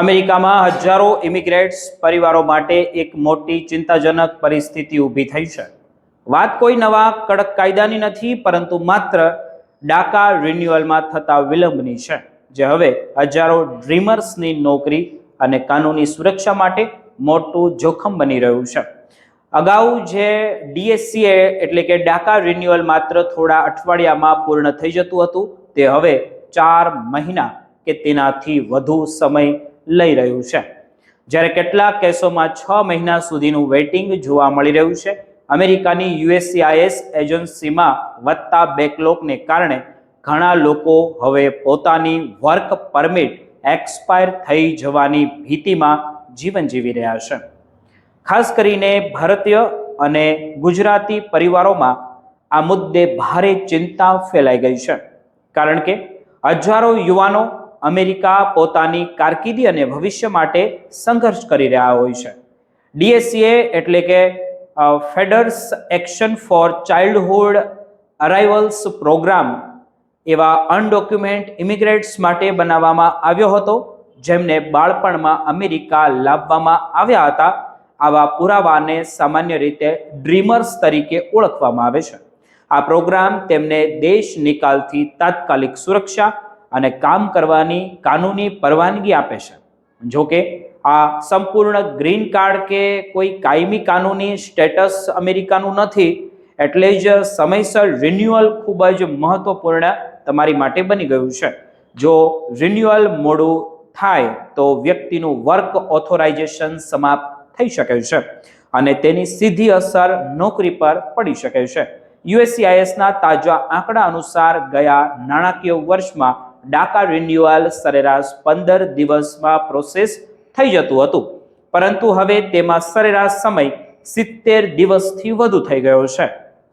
અમેરિકામાં હજારો ઇમિગ્રેટ્સ પરિવારો માટે એક મોટી ચિંતાજનક પરિસ્થિતિ ઊભી થઈ છે. વાત કોઈ નવા કડક કાયદાની નથી, પરંતુ માત્ર ડાકા રિન્યુઅલમાં થતા વિલંબની છે, જે હવે હજારો ડ્રીમર્સની નોકરી અને કાનૂની સુરક્ષા માટે મોટું જોખમ બની રહ્યું છે. અગાઉ જે ડીએસસીએ એટલે કે ડાકા રિન્યુઅલ માત્ર થોડા અઠવાડિયામાં પૂર્ણ થઈ જતું હતું, તે હવે 4 મહિના કે તેનાથી વધુ સમય લઈ રહ્યું છે. જ્યારે કેટલાક કેસોમાં 6 મહિના સુધીનું વેઇટિંગ જોવા મળી રહ્યું છે. અમેરિકાની યુએસસીઆઈએસ એજન્સીમાં વધતા બેકલોગને કારણે ઘણા લોકો હવે પોતાની વર્ક પરમિટ એક્સપાયર થઈ જવાની ભીતિમાં જીવન જીવી રહ્યા છે. ખાસ કરીને ભારતીય અને ગુજરાતી પરિવારોમાં આ મુદ્દે ભારે ચિંતા ફેલાઈ ગઈ છે, કારણ કે હજારો યુવાનો અમેરિકા પોતાની કારકિર્દી અને ભવિષ્ય માટે સંઘર્ષ કરી રહ્યા હોય છે. ડીએસસીએ એટલે કે federal action for childhood arrivals program એવા અનડોક્યુમેન્ટ ઇમિગ્રેટ્સ માટે બનાવવામાં આવ્યો હતો, જેમને બાળપણમાં અમેરિકા લાવવામાં આવ્યા હતા. આવા પુરાવાને સામાન્ય રીતે ડ્રીમર્સ તરીકે ઓળખવામાં આવે છે. આ પ્રોગ્રામ તેમને દેશ નિકાલથી તાત્કાલિક સુરક્ષા અને કામ કરવાની કાનૂની પરવાનગી આપે છે. જો કે આ સંપૂર્ણ ગ્રીન કાર્ડ કે કોઈ કાયમી કાનૂની સ્ટેટસ અમેરિકાનું નથી, એટલે જ સમયસર રિન્યુઅલ ખૂબ જ મહત્વપૂર્ણ તમારી માટે બની ગયું છે. જો રિન્યુઅલ મોડું થાય તો વ્યક્તિનું વર્ક ઓથોરાઇઝેશન સમાપ્ત થઈ શકે છે અને તેની સીધી અસર નોકરી પર પડી શકે છે. યુએસસીઆઈએસના તાજા આંકડા અનુસાર ગયા નાણાકીય વર્ષમાં ડાકા રિન્યુઅલ સરેરાશ 15 દિવસમાં પ્રોસેસ થઈ જતું હતું, પરંતુ હવે તેમાં સરેરાશ સમય 70 દિવસથી વધુ થઈ ગયો છે.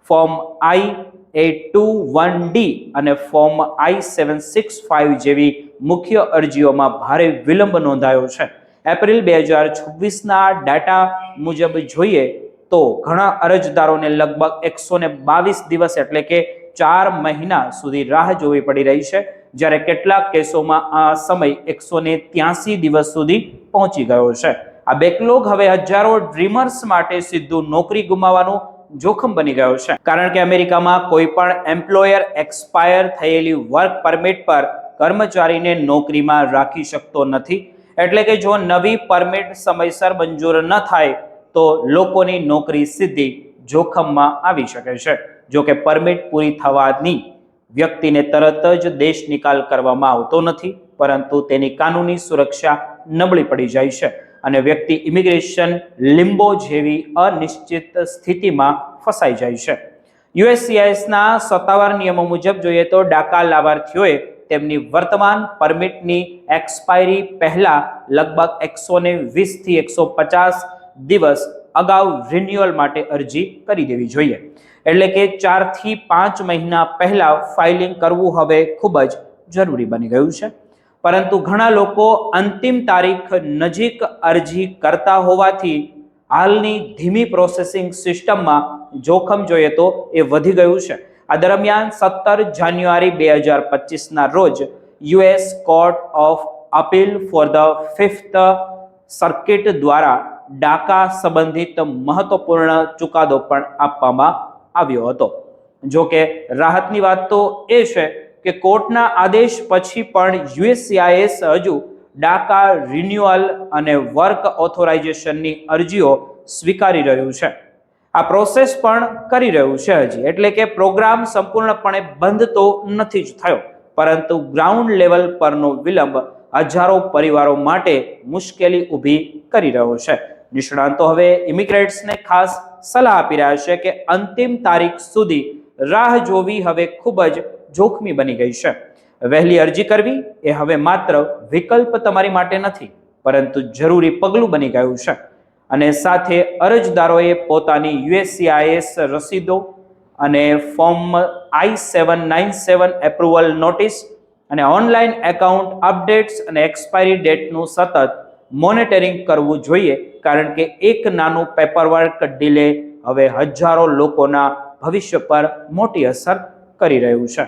ફોર્મ I-821D અને ફોર્મ I-765 જેવી મુખ્ય અરજીઓમાં ભારે વિલંબ નોંધાયો છે. એપ્રિલ 2026ના ડાટા મુજબ જોઈએ તો ઘણા અરજદારોને લગભગ 122 દિવસ એટલે કે 4 મહિના સુધી રાહ જોવી પડી રહી છે, જ્યારે કેટલાક કેસોમાં આ સમય 183 દિવસ સુધી પહોંચી ગયો છે. આ બેકલોગ હવે હજારો ડ્રીમર્સ માટે સીધું નોકરી ગુમાવવાનું જોખમ બની ગયો છે, કારણ કે અમેરિકામાં કોઈ પણ એમ્પ્લોયર એક્સપાયર થયેલી વર્ક પરમિટ પર કર્મચારીને નોકરીમાં રાખી શકતો નથી. એટલે કે જો નવી પરમિટ સમયસર મંજૂર ન થાય તો લોકોની નોકરી સીધી જોખમમાં આવી શકે છે. જો કે પરમિટ પૂરી થવાની વ્યક્તિને તરત જ દેશ નિકાલ કરવામાં આવતો નથી, પરંતુ તેની કાનૂની સુરક્ષા નબળી પડી જાય છે અને વ્યક્તિ ઇમિગ્રેશન લિમ્બો જેવી અનિશ્ચિત સ્થિતિમાં ફસાઈ જાય છે. યુએસસીઆઈએસના સત્તાવાર નિયમો મુજબ જોઈએ તો ડાકા લાભાર્થીઓએ તેમની વર્તમાન પરમિટની એક્સપાયરી પહેલા લગભગ 120 થી 150 દિવસ અગાઉ રિન્યુઅલ માટે અરજી કરી દેવી જોઈએ. એટલે કે 4 થી 5 મહિના પહેલા ફાઇલિંગ કરવું હવે ખૂબ જ જરૂરી બની ગયું છે. પરંતુ ઘણા લોકો અંતિમ તારીખ નજીક અરજી કરતા હોવાથી હાલની ધીમી પ્રોસેસિંગ સિસ્ટમમાં જોખમ જોઈએ તો એ વધી ગયું છે. આ દરમિયાન 17 જાન્યુઆરી 2025ના રોજ US court of appeal for the 5th circuit દ્વારા ડાકા સંબંધિત મહત્વપૂર્ણ ચુકાદો પણ આપવામાં આવ્યો હતો. જો કે રાહતની વાત તો એ છે કે કોર્ટના આદેશ પછી પણ યુએસસીઆઈએસ હજુ ડાકા રિન્યુઅલ અને વર્ક ઓથોરાઇઝેશનની અરજીઓ સ્વીકારી રહ્યું છે. આ પ્રોસેસ પણ કરી રહ્યું છે હજી. એટલે કે પ્રોગ્રામ સંપૂર્ણપણે બંધ તો નથી જ થયો, પરંતુ ગ્રાઉન્ડ લેવલ પરનો વિલંબ હજારો પરિવારો માટે મુશ્કેલી ઊભી કરી રહ્યો છે. નિષ્ણાંતો હવે ઇમિગ્રેટ્સને ખાસ સલાહ આપી રહ્યા છે કે અંતિમ તારીખ સુધી રાહ જોવી હવે ખૂબ જ જોખમી બની ગઈ છે. વહેલી અરજી કરવી એ હવે માત્ર વિકલ્પ તમારી માટે નથી, પરંતુ જરૂરી પગલું બની ગયું છે. અને સાથે અરજદારોએ પોતાની યુએસસીઆઈએસ રસીદો અને ફોર્મ I-797 એપ્રુવલ નોટિસ અને ઓનલાઈન એકાઉન્ટ અપડેટ્સ અને એક્સપાયરી ડેટનું સતત મોનિટરિંગ કરવું જોઈએ, કારણ કે એક નાનું પેપરવર્ક ડિલે હવે હજારો લોકોના ભવિષ્ય પર મોટી અસર કરી રહ્યું છે.